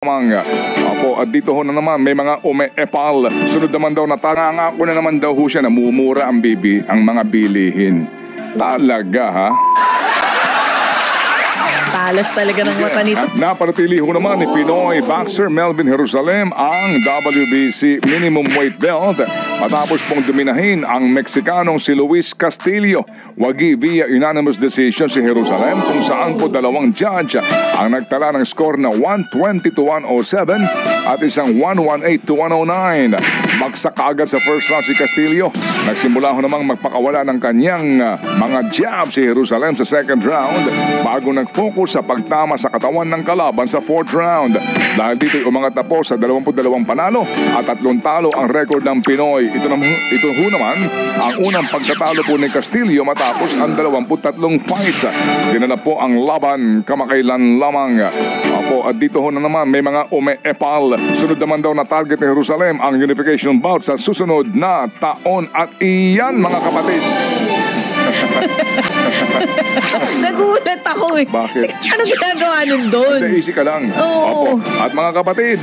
Opo, at dito ho na naman may mga ume-epal. Sunod naman daw na tangangako na naman daw ho siya na mumura ang mga bilihin. Talaga ha? Talas talaga ng mata nito. At napanatili ho naman ni Pinoy boxer Melvin Jerusalem ang WBC minimum weight belt matapos pong dominahin ang Meksikanong si Luis Castillo. Wagi via unanimous decision si Jerusalem kung saan po dalawang judge ang nagtala ng score na 120-107 at isang 118-109. Bagsak kaagad sa first round si Castillo. Nagsimula ho namang magpakawala ng kanyang mga jab si Jerusalem sa second round bago nag-focus sa pagtama sa katawan ng kalaban sa fourth round. Dahil dito'y umangat na po sa 22 panalo at 3 talo ang record ng Pinoy. Ito ho naman ang unang pagkatalo po ni Castillo matapos ang 23 fights. Dinala po ang laban kamakailan lamang. Opo, at dito ho na naman may mga ume-epal. Sunod naman daw na target ni Jerusalem ang unification bout sa susunod na taon. At iyan mga kapatid. Nagulat ako eh. Bakit? Ano ginagawa nun doon? Easy ka lang. Oo. Opo. At mga kapatid,